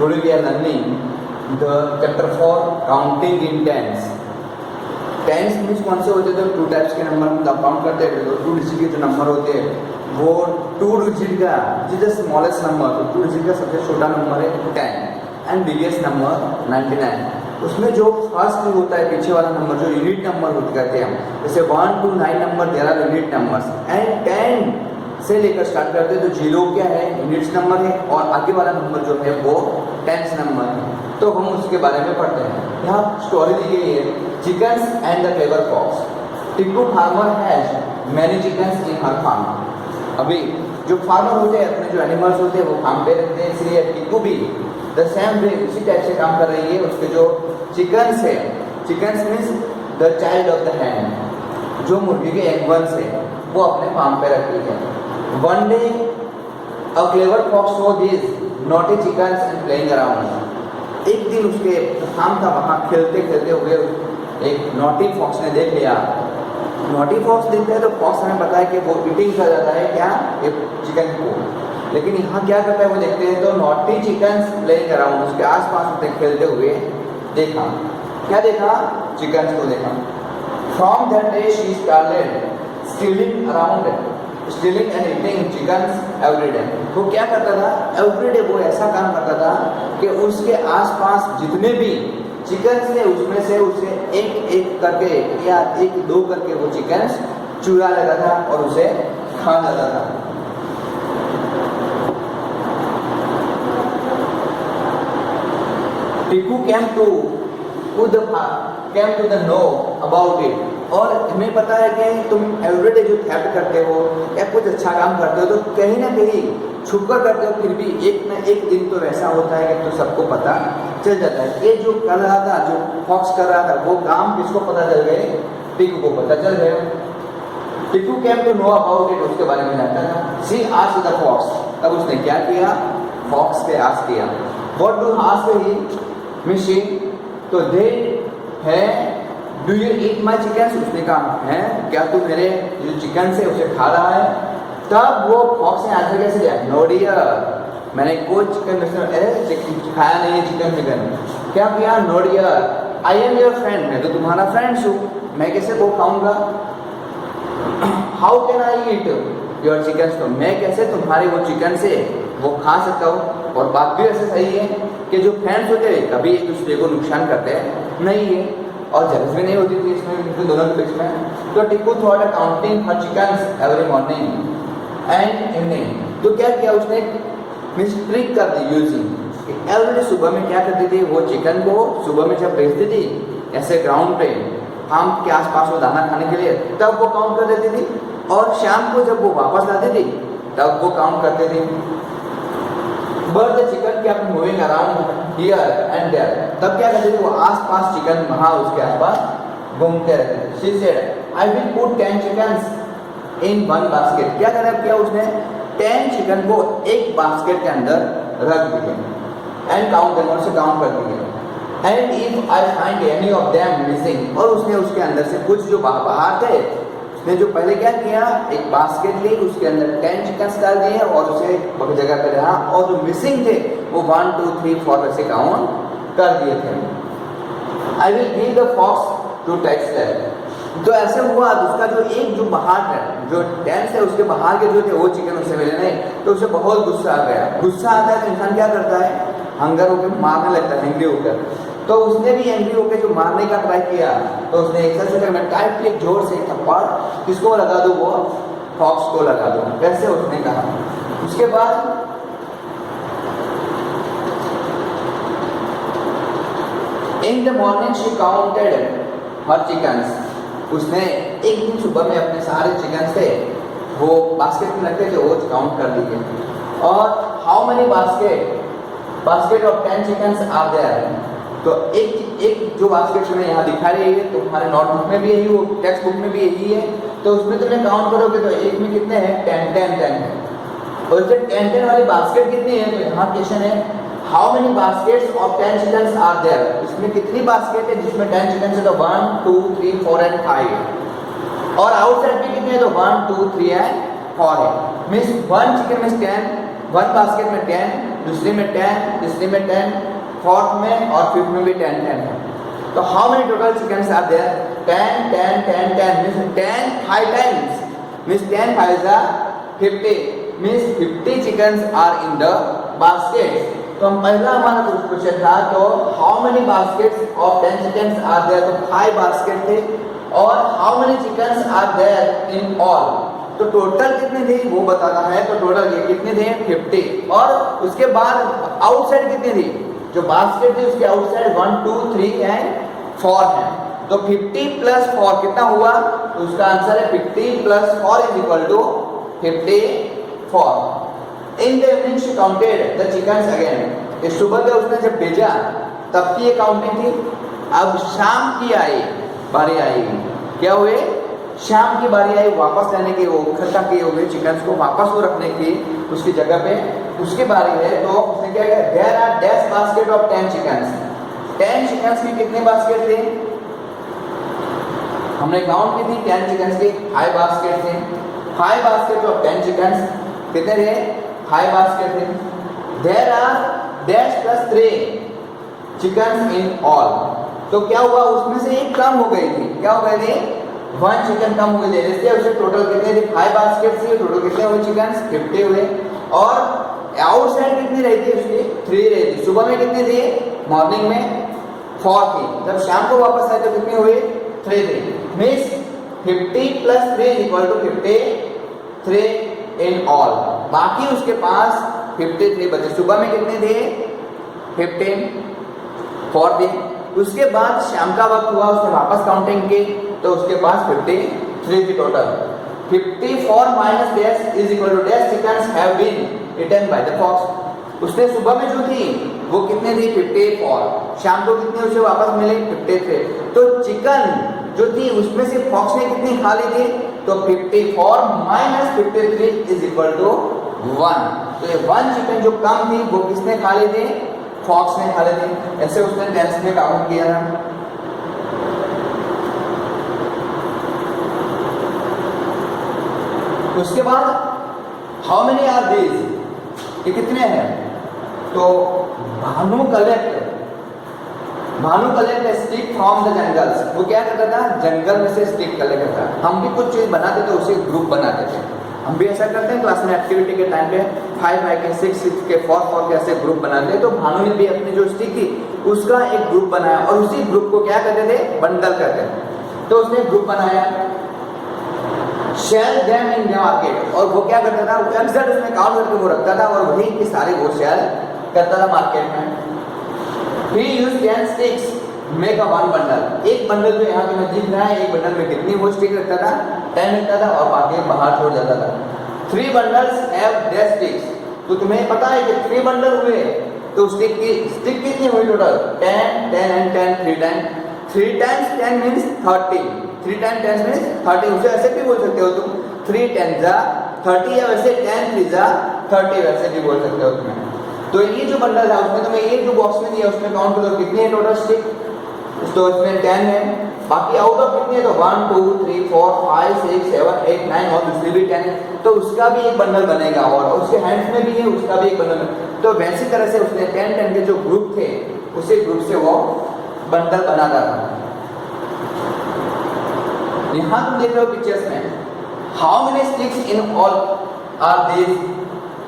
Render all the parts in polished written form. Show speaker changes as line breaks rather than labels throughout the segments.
Today we are learning the chapter 4 counting in tens. Tens means कौन से होते हैं? तो 2 टाइप्स के नंबर हम काउंट करते हैं। तो 2 डिजिट के जो नंबर होते हैं वो 2 डिजिट का जिस स्मॉलेस्ट नंबर, तो 2 डिजिट का सबसे छोटा नंबर है 10 एंड बिगेस्ट नंबर 99। उसमें जो फर्स्ट होता है पीछे वाला नंबर जो यूनिट नंबर होते कहते हैं हम, जैसे 1 to 9 number there are unit numbers and 10 से लेकर स्टार्ट करते हैं तो 0 क्या है? यूनिट्स नंबर है और आगे वाला नंबर जो है वो टेंस नंबर है। तो हम उसके बारे में पढ़ते हैं। यहाँ स्टोरी दी गई है, chickens and the clever fox. Tikku farmer has many chickens in her farm. अभी जो फार्मर होते हैं अपने जो एनिमल्स होते हैं वो फार्म पे रखते हैं, इसलिए टिक्कू भी द सेम वे उसी टाइप से काम कर रही है। उसके जो चिकन्स है, chickens means the child of the hand, जो मुर्गी के एग वंस है वो अपने फार्म पे रखती है। One day a clever fox saw this naughty chickens and playing around. एक दिन उसके फार्म था, वहाँ खेलते खेलते हुए एक नॉटी फॉक्स ने देख लिया। नॉटी फॉक्स देखते हैं तो फॉक्स हमें बताया कि वो ईटिंग कर जाता है क्या? एक चिकन को। लेकिन यहाँ क्या करता है वो देखते हैं तो नॉटी चिकन्स प्लेइंग अराउंड, उसके आसपास उसने खेलते हुए देखा। क्या देखा? चिकन्स को देखा। From that day she started stealing around stealing and eating chickens every day. वो क्या करता था? एवरी डे वो ऐसा काम करता था कि उसके आसपास जितने भी चिकन्स थे उसमें से उसे एक एक करके या एक दो करके वो चिकन्स चुरा लेता था और उसे खा लेता था। Tikku came to the know about it। और हमें पता है कि तुम एवरीडे जो थेफ्ट करते हो या कुछ अच्छा काम करते हो तो कहीं ना कहीं छुप कर करते हो, फिर भी एक न एक दिन तो ऐसा होता है कि तो सबको पता चल जाता है। ये जो कर रहा था, जो फॉक्स कर रहा था, वो काम किसको पता चल गए? टिक्कू को पता चल गए। Tikku came to know about it, उसके बारे में जानता था। सी आस्क्ड द फॉक्स, तब उसने क्या किया? फॉक्स से आस्क किया। व्हाट डू आस्क ही मिशी, तो दे है do you eat my chickens, उसने कहा है क्या तू मेरे जो चिकन से उसे खा रहा है? तब वो फॉक्स ने आंसर कैसे दिया? नो डियर, मैंने कोई चिकन खाया नहीं है चिकन। क्या किया? No dear, I am your friend, मैं तो तुम्हारा फ्रेंड्स हूँ, मैं कैसे वो खाऊंगा? How can I eat your chicken, तो मैं कैसे तुम्हारे वो चिकन से वो खा सकता हूँ? और बात भी ऐसे सही है कि जो फ्रेंड्स होते हैं कभी एक दूसरे को नुकसान करते नहीं है और जल्द भी नहीं होती थी इसमें इनके दोनों के बीच में। तो Tikku thought counting her chickens every morning and evening. तो क्या किया उसने? मिस्ट्रिक कर दी यूजिंग। एवरीडे सुबह में क्या करती थी? वो चिकन को सुबह में जब बेचती थी ऐसे ग्राउंड पे फार्म के आसपास वो दाना खाने के लिए, तब वो काउंट कर देती थी। और शाम को जब वो वापस लाती थी तब वो काउंट करते थे। But the chicken kept moving around here and there, तब क्या करते थे? वो आसपास चिकन वहाँ उसके आसपास घूमते रहते। She said I will put 10 chickens in one basket. क्या किया उसने? 10 चिकन को एक बास्केट के अंदर रख दिए एंड काउंट देम, और से काउंट कर दिए। And if I find any of them missing, और उसने उसके अंदर से कुछ जो बाहर थे उसने जो पहले क्या किया? एक बास्केट ली, उसके अंदर 10 चिकन्स डाल दिए और उसे एक जगह पे रहा, और जो मिसिंग थे वो 1 2 3 4 ऐसे काउंट कर दिए थे। I will give the fox to tax that. तो ऐसे हुआ उसका जो एक जो बाहर है जो 10 से उसके बाहर के जो थे वो चिकन उसे मिले नहीं, तो उसे बहुत गुस्सा आ गया। गुस्सा आता है तो इंसान क्या करता है? हंगर होकर मारने लगता है, एंग्री होकर। तो उसने भी एंग्री होकर जो मारने का ट्राई किया तो उसने एक टाइप एक जोर से थप्पड़ किसको लगा दो? वो फॉक्स को लगा दो। कैसे? उसने कहा। उसके बाद in the morning she counted her chickens. उसने एक दिन सुबह में अपने सारे चिकन थे वो बास्केट में रखे थे, वो काउंट कर दिए। और how many basket of 10 chickens are there, तो एक जो बास्केट में यहाँ दिखा रही है तो हमारे नोटबुक में भी यही, वो टेक्स्ट बुक में भी यही है। तो उसमें तुमने काउंट करोगे तो एक में कितने हैं? 10 10 10। और 10 10 वाली बास्केट कितनी है? तो यहाँ क्वेश्चन है how many baskets of 10 chickens are there. इसमें कितनी बास्केट है जिसमें 10 चिकन है? तो 1 2 3 4 एंड 5। और आउटसाइड में कितने हैं? तो 1 2 3 एंड 4 है। मीन्स 1 चिकन में 10, 1 बास्केट में 10 दूसरी में 10, तीसरी में 10, फोर्थ में और फिफ्थ में भी 10 10 है। तो how many total chickens are there? 10 10 10 10 means 10 5 times means 10 5 is 50 means 50 chickens are in the basket। तो हम पहला हमारा क्वेश्चन था तो how many baskets of 10 chickens are there, तो 5 बास्केट थे और how many chickens are there in all, तो टोटल कितने थे वो बताना है। तो टोटल ये कितने थे 50 और उसके बाद आउटसाइड कितने थे, जो बास्केट थी उसके आउटसाइड 1 2 3 एंड 4 है। तो 50 प्लस 4 कितना हुआ, तो उसका आंसर है 50 plus 4 is equal to 54। In the evening she counted the chickens again, इस सुबह का उसने जब भेजा तब की ये काउंटिंग थी। अब शाम की बारी आएगी, क्या हुए शाम की बारी आई वापस लेने की, वो इकट्ठा किए हुए चिकन्स को वापस वो रखने की उसकी जगह पे, उसकी बारी है। तो उसने क्या किया, there are dash basket of 10 chickens, 10 chickens की कितने बास्केट थे, हमने काउंट की थी 10 चिकन्स की 5 बास्केट थे। 5 बास्केट ऑफ 10 चिकन्स कितने थे, 5 बास्केट थे। There are dash plus 3 chickens in all, तो क्या हुआ उसमें से एक कम हो गई थी, क्या हो गई थी 1 चिकन कम हो गई थी, इसलिए उसे टोटल कितने थे 5 बास्केट थी, टोटल कितने हुए चिकन्स 50 हुए। और आउटसाइड कितनी रही थी उसकी 3 रही थी। सुबह में कितने थे, मॉर्निंग में 4 थी, जब शाम को वापस आए तो कितने हुए 3 थे। Means 50 plus 3 is equal to 53 in all, बाकी उसके पास 53 बचे। सुबह में कितने थे 54 थे। उसके बाद शाम का वक्त हुआ, उसने वापस काउंटिंग की तो उसके पास 53 थी total. 54 minus dash is equal to dash chickens have been eaten by the fox. उसने सुबह में जो थी वो कितने थी 54, शाम को कितने उसे वापस मिले 53। तो चिकन जो थी उसमें से फॉक्स ने कितनी खा ली थी, तो 54 माइनस 53 इज इक्वल टू 1। तो ये 1 चिकन जो कम थी वो किसने खा ली थी, फॉक्स ने खा ली थी। ऐसे उसने टेंस में काउंट किया था। उसके बाद हाउ मेनी आर दीज, ये कितने हैं, तो Bhanu collect stick from the jungles, वो क्या करता था जंगल में से स्टिक कलेक्ट करता। हम भी कुछ चीज बनाते थे उसे ग्रुप बनाते थे, हम भी ऐसा करते हैं क्लास में एक्टिविटी के टाइम पे 5 5 के 6 6 के 4 4 के ऐसे ग्रुप बनाते हैं। तो भानु ने भी अपनी जो स्टिक थी उसका एक ग्रुप बनाया और उसी ग्रुप को क्या करते थे बंडल करते थे। तो उसने ग्रुप बनाया sell them in the market, और वो क्या करता था एग्जैक्ट उसमें काउंट करके वो रखता था और वही की सारी वो शेल करता था मार्केट में। He use 10 sticks make a one bundle, एक बंडल जो यहाँ पे मैं दिख रहा है एक बंडल में कितनी वो स्टिक रखता था 10 रखता था और बाकी बाहर छोड़ जाता था। 3 बंडल्स हैव डैश स्टिक्स, तो तुम्हें पता है कि 3 बंडल हुए तो स्टिक कितनी हुई total 10 10 and 10 3 time 3 times 10 means 30, 3 times 10 means 30। उसे ऐसे भी बोल सकते हो तुम 3 10 जा 30 या वैसे 10 3 जा 30 वैसे भी बोल सकते हो तुम्हें। तो ये जो बंडल था उसमें तुम्हें ये जो बॉक्स में दिया उसमें काउंट करो कितनी है टोटल स्टिक, तो इसमें 10 है, बाकी आउट ऑफ कितनी है तो 1 2 3 4 5 6 7 8 9 और दूसरी भी 10 है, तो उसका भी एक बंडल बनेगा और उसके हैंड्स में भी है उसका भी एक बंडल। तो वैसी तरह से उसने 10 10 के जो ग्रुप थे उसी ग्रुप से वो बंडल बनाता था। यहाँ तुम देख रहे हो पिक्चर्स में how many sticks in all are this,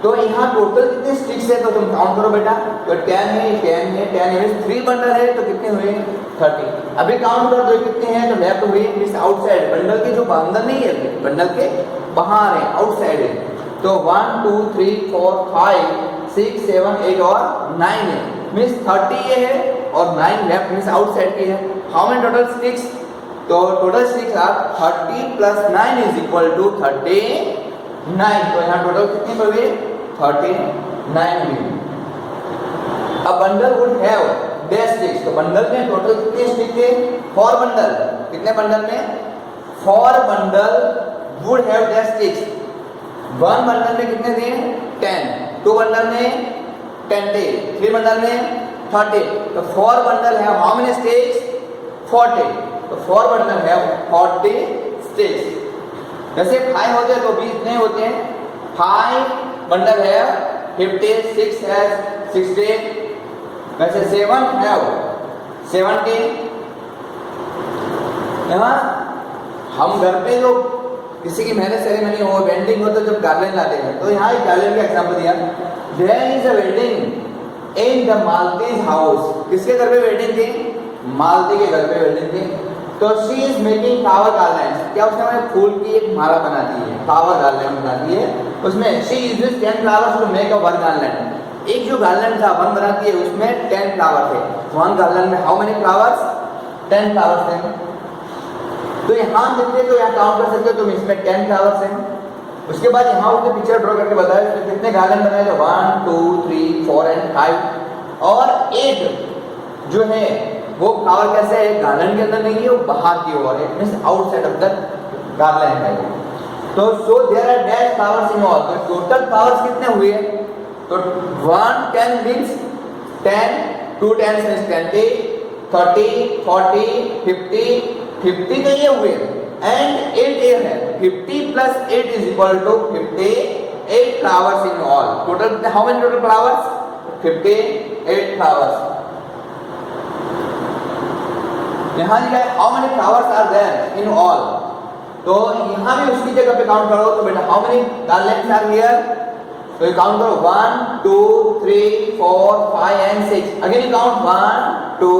तो यहाँ टोटल कितने स्टिक्स है तो तुम काउंट करो बेटा, तो 10 है 10 है 10 है 3 बंडल है तो कितने हुए 30। अभी काउंट कर दो कितने हैं तो लेफ्ट हुए मींस आउटसाइड, बंडल के जो अंदर नहीं है बंडल के बाहर है आउटसाइड है, तो 1 2 3 4 5 6 7 8 और 9 है मींस 30 ये है और 9 लेफ्ट मींस आउटसाइड की है। हाउ मेनी टोटल स्टिक्स, तो total sticks are 30 plus 9 is equal to 39, तो यहाँ टोटल कितने पर हुए 39 हुए। A bundle would have dash sticks, तो बंडल में टोटल कितने स्टिक थे 4 बंडल, कितने बंडल में 4 bundle would have dash sticks, 1 bundle में कितने थे 10, 2 बंडल में 10 थे, 3 बंडल में 30, तो 4 बंडल है हाउ मेनी स्टिक्स 40, तो 4 बंडल है 40 स्टिक्स। जैसे 5 होते हैं तो भी इतने होते हैं 5 बंडल है 56 has 16, वैसे 7 have 70। यहाँ हम घर पे जो किसी की मैरिज सेरेमनी हो, वेडिंग हो, तो जब गार्लैंड लाते हैं, तो यहाँ एक गार्लैंड का एग्जांपल दिया। There is a wedding in the Malati's house. किसके घर पे वेडिंग थी? मालती के घर पे वेडिंग थी। तो she is making flower garland. क्या उसने हमें फूल की एक माला बनाती है, फ्लावर गार्लैंड बनाती है। उसमें she uses 10 flowers to make a one garland. एक जो गार्लैंड था वन बनाती है, उसमें 10 फ्लावर थे। वन गार्लैंड में हाउ मेनी फ्लावर्स? 10 फ्लावर्स थे। तो यहाँ देखते तो यहाँ काउंट कर सकते हो तुम, इसमें 10 फ्लावर्स हैं। उसके बाद यहाँ उसने पिक्चर ड्रॉ करके बताया तो कितने गार्लैंड बनाए थे, 1 2 3 4 एंड 5। और 8 जो है वो फ्लावर कैसे है, गार्लैंड के अंदर नहीं है, वो बाहर की ओर है, means outside of the garland है। तो so there are dash flowers in all. तो टोटल फ्लावर्स कितने हुए? तो 1 10 मींस 10, 2 10 मींस 20, 30 40 50 तो ये हुए, एंड 8 एयर है। 50 plus 8 is equal to 58 flowers in all. Total how many total flowers? 58 flowers. यहाँ लिखा है how many flowers are there in all. तो यहाँ भी उसकी जगह पे काउंट करो। तो बेटा how many garlands are here? तो काउंट करो 1 2 3 4 5 and 6। Again you count 1 2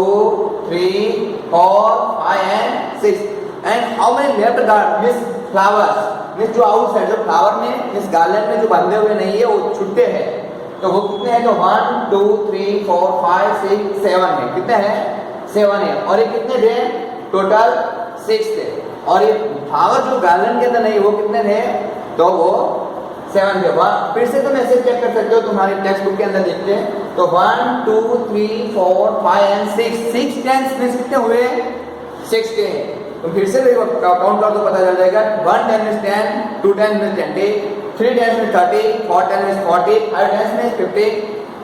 3 4 5 and 6। And how many left means flowers, means जो आउटसाइड जो फ्लावर में इस गार्लैंड में जो बंधे हुए नहीं है, वो छुट्टे हैं। तो वो कितने हैं? तो 1 2 3 4 5 6 7 है। कितने हैं? 7 है। और ये कितने थे? टोटल 6 थे। और ये फ्लावर जो गार्लैंड के अंदर नहीं, वो कितने थे? तो वो 7 थे। फिर से तुम ऐसे चेक कर सकते हो, तुम्हारी टेक्स्ट बुक के अंदर देखते हैं। तो 1 2 3 4 5 एंड 6 टेंस मींस कितने हुए? 60। तो फिर से काउंट कर दो, पता चल जाएगा। 1 10 means 10, 2 10 means 20, 3 10 means 30, 4 10 means 40, 5 10 means 50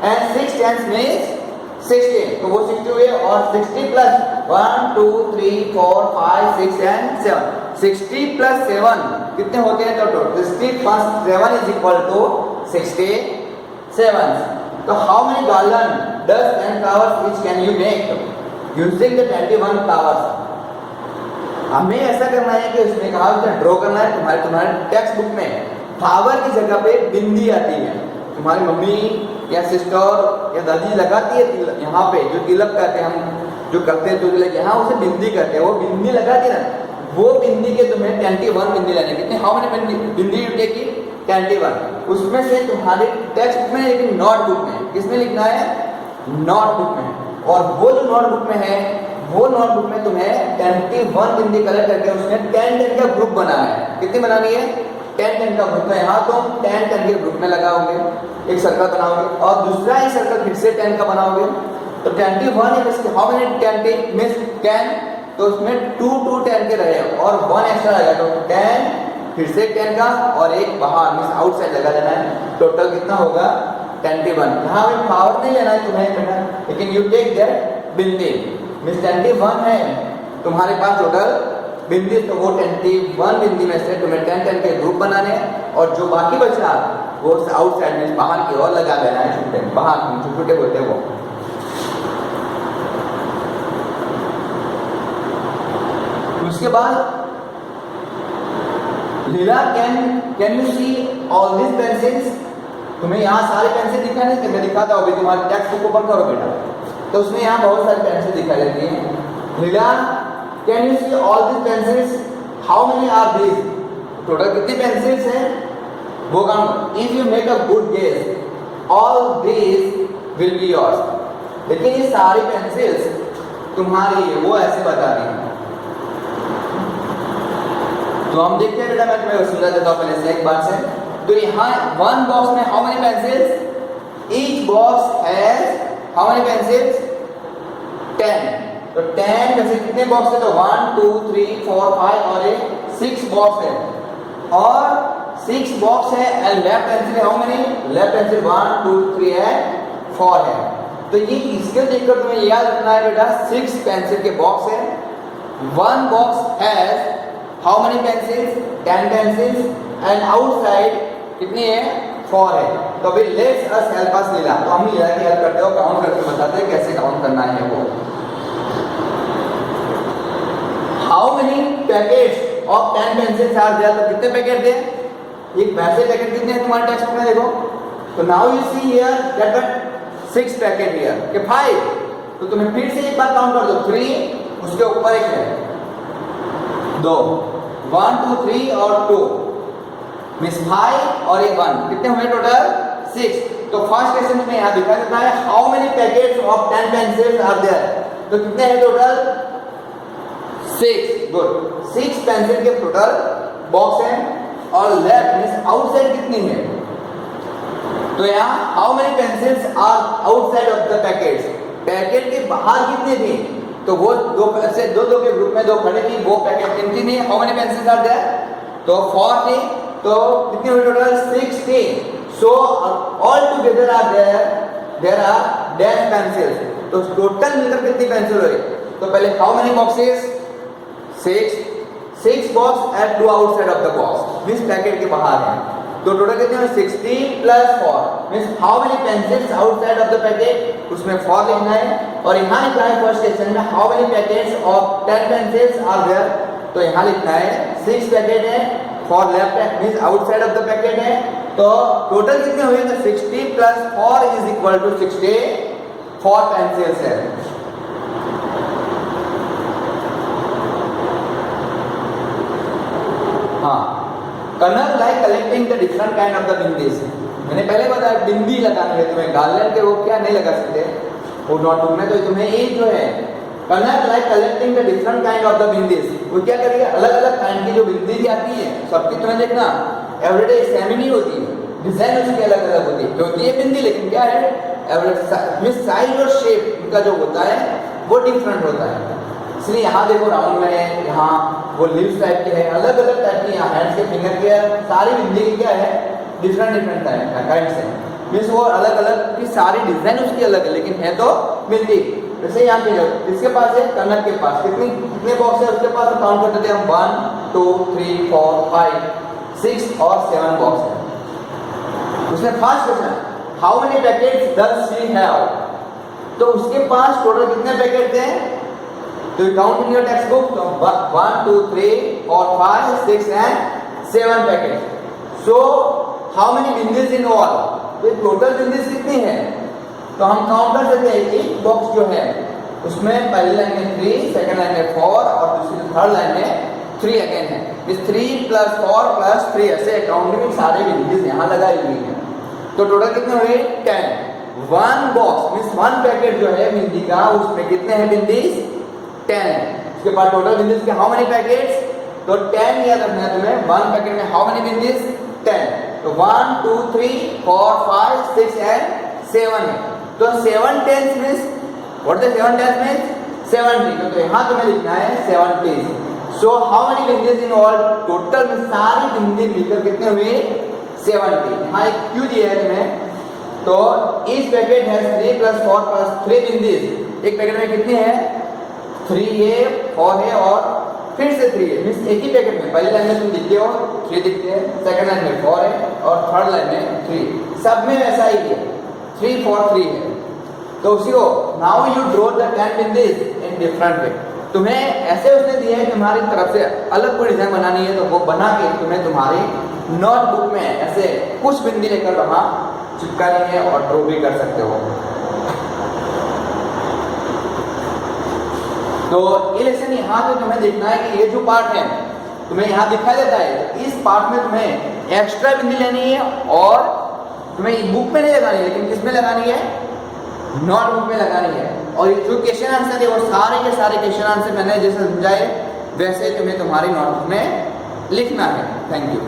and 6 10 means 60। तो वो 60 हुए। और 60 प्लस 1 2 3 4 5 6 एंड 7, 60 प्लस 7 कितने होते हैं? तो 60 प्लस 7 इज इक्वल टू 67। तो how many garland does 10 flowers which can you make using the 21 flowers? हमें ऐसा करना है कि उसमें कहा ड्रॉ करना है। तुम्हारे टेक्स्ट बुक में फ्लावर की जगह पे बिंदी आती है। तुम्हारी मम्मी या सिस्टर या दादी लगाती है यहाँ पे, जो तिलक कहते हैं हम, जो करते हैं तो तिलक, यहाँ उसे बिंदी कहते हैं। वो बिंदी लगाती है ना, वो बिंदी के तुम्हें 21 बिंदी लेने। कितने how many bindi you take? 21। उसमें से तुम्हारे टेक्स्ट बुक में, लेकिन नोटबुक में किसमें लिखना है? नोटबुक में। और वो जो नोटबुक में है, वो नोटबुक में तुम्हें 21 बिंदी कलेक्ट करके उसमें 10 का ग्रुप बनाना है। कितनी बनानी है? 10 का ग्रुप में। यहाँ तुम 10 के ग्रुप में लगाओगे, एक सर्कल बनाओगे, और दूसरा ही सर्कल फिर से 10 का बनाओगे। तो 21 हाउ मेनी 10 मींस 10। तो उसमें 2 2 10 के रहे और 1 एक्स्ट्रा लगा। तो 10 फिर से 10 का और एक बाहर मींस आउटसाइड लगा देना है। टोटल कितना होगा? 21। यहाँ में फ्लावर नहीं लेना है तुम्हें बेटा, लेकिन you take that bindi means 21 है तुम्हारे पास टोटल बिंदी। तो वो 21 बिंदी में से तुम्हें 10 के ग्रुप बनाने हैं, और जो बाकी बचा वो आउटसाइड में बाहर की ओर लगा देना है। छुट्टे बाहर छुट्टे बोलते हैं वो। उसके बाद Leela can you see all this pencils? तुम्हें यहाँ सारे पेंसिल दिखा नहीं थे, मैं दिखाता हूँ। अभी तुम्हारे टेक्स्ट बुक ओपन करो बेटा, तो उसमें यहाँ बहुत सारे पेंसिल दिखाई देती हैं। Leela can you see all this pencils? How many are these? Total कितनी पेंसिल्स हैं वो count. If you make a good guess all these will be yours. लेकिन ये सारी पेंसिल्स तुम्हारी है, वो ऐसे बता रही है। तो हम देखते हैं बेटा, मैं तुम्हें समझा देता हूँ पहले से एक बार से। तो यहाँ 1 बॉक्स में how many pencils? Each box has how many pencils? 10। तो 10 में से कितने बॉक्स है? तो 1 2 3 4 5 और ये 6 बॉक्स है। और 6 बॉक्स है and left pencil how many? Left pencil 1 2 3 है, 4 है। तो ये इसके देखकर तुम्हें याद रखना है बेटा, 6 पेंसिल के बॉक्स है। 1 box has how many pencils? 10 pencils and outside कितनी है? 4 है। तो अभी लेट्स अस हेल्प अस लीला, तो हम लीला की हेल्प करते हो, काउंट करके बताते हैं कैसे काउंट करना है वो। How many packets of 10 pencils are there, तो कितने पैकेट थे, एक वैसे पैकेट कितने हैं तुम्हारे टेक्स्ट में देखो। तो now you see here that but 6 packet here के 5, तो तुम्हें फिर से एक बार काउंट कर दो, 3 उसके ऊपर एक है 2, 1 2 3 और 2 मींस 5 और ये 1, कितने हुए टोटल 6। तो फर्स्ट क्वेश्चन में यहां दिखा देता है how many packets of 10 pencils are there, तो कितने हैं टोटल 6। गुड, 6 पेंसिल के टोटल बॉक्स है और लेफ्ट मींस आउटसाइड कितनी है, तो यहाँ how many pencils are outside of the packets, packet के बाहर कितने थे, तो वो दो ऐसे दो के ग्रुप में 2 खड़े थी, वो पैकेट कितनी थी, how many pencils are there, तो 4 थे, तो कितने हुए टोटल 6 थे। So all together are there are 10 pencils, तो टोटल मिलकर कितनी पेंसिल हुई, तो पहले how many boxes 6 box and 2 outside of the box means packet के बाहर है, तो टोटल कितने हुए 16 plus 4 means how many pencils outside of the packet, उसमें 4 लिखना है। और यहाँ लिखना है फर्स्ट क्वेश्चन में how many packets of 10 pencils are there, तो यहाँ लिखना है 6 पैकेट है, 4 लेफ्ट है means outside of the packet है, तो टोटल कितने हुए, तो 60 plus 4 is equal to 64 pencils है। हाँ, colonel like collecting the different kind of the bindis, मैंने पहले बताया बिंदी लगानी है तुम्हें, गार्लियर के वो क्या नहीं लगा सकते वो नोटबुक में, तो तुम्हें एक जो है colonel like collecting the different kind of the bindis, वो क्या करेगा अलग अलग काइंड की जो बिंदी आती है सबकी तुम्हें देखना एवरीडे सेम ही नहीं होती है, डिजाइन उसकी अलग अलग होती है बिंदी, लेकिन क्या है एवरेज साइज और शेप उनका जो होता है वो डिफरेंट होता है। इसलिए यहाँ देखो राउंड में है, यहाँ वो लीव्स टाइप के है, अलग अलग टाइप की, यहाँ हैंड्स के फिंगर के सारी बिंदी की क्या है डिफरेंट काइंड से, मीन्स वो अलग अलग की सारी डिजाइन उसकी अलग है लेकिन है तो बिंदी। जैसे यहाँ पे इसके पास है कनक के पास कितने बॉक्स है उसके पास, काउंट करते थे हम 1 2 3 4 5 6 और 7 बॉक्स है। उसमें first question how many packets does she have, तो उसके पास टोटल कितने पैकेट थे, तो you count in your textbook, so 1 2 3 4 5 6 and 7 packet. so how many bindis in all, तो टोटल बिंदीज कितनी है, तो हम काउंट कर सकते हैं एक बॉक्स जो है उसमें पहली लाइन में 3, सेकंड लाइन में 4 और दूसरी थर्ड लाइन में 3 अगेन है, इस 3 प्लस 4 प्लस 3 ऐसे अकाउंट में सारे बिंदीज यहाँ लगाई हुई है, तो टोटल कितने हुए 10। 1 बॉक्स मींस 1 पैकेट जो है बिंदी का उसमें कितने हैं बिंदीज 10, इसके बाद टोटल बिंदीज के हाउ मेनी पैकेट्स, तो 10 याद रखना है तुम्हें, 1 पैकेट में हाउ मेनी बिंदीज 10, तो 1 2 3 4 5 6 एंड 7 है, तो 7 tens means what the 7 tens means 70, तो यहाँ तुम्हें लिखना है 70। So how many bindis in all, total में सारी बिंदी मिलकर कितने हुए 70। यहाँ एक क्यू दिया है तुम्हें, तो इस पैकेट है 3 प्लस 4 प्लस 3 बिंदीज, एक पैकेट में कितने हैं 3 है 4 है और फिर से 3 है, मींस एक ही पैकेट में पहली लाइन में तुम दिखते हो 3 दिखते हैं, सेकंड लाइन में 4 है और थर्ड लाइन में 3, सब में वैसा ही है 3 4 3 है। तो उसी को now you draw the 10 bindis in different way, तुम्हें ऐसे उसने दिया है तुम्हारी तरफ से अलग कोई डिजाइन बनानी है तो वो बना के तुम्हें तुम्हारी नोटबुक में ऐसे कुछ बिंदी लेकर वहां चिपकानी है और ड्रॉ भी कर सकते हो। तो ये लेसन यहाँ पे तुम्हें देखना है कि ये जो पार्ट है तुम्हें यहाँ दिखाई देता है, इस पार्ट में तुम्हें एक्स्ट्रा बिंदी लेनी है और तुम्हें बुक में नहीं लगानी है लेकिन किस में लगानी है नोटबुक में लगानी है। और जो क्वेश्चन आंसर है वो सारे के सारे क्वेश्चन आंसर मैंने जैसे समझाए वैसे तुम्हें तुम्हारी नोटबुक में लिखना है। Thank you.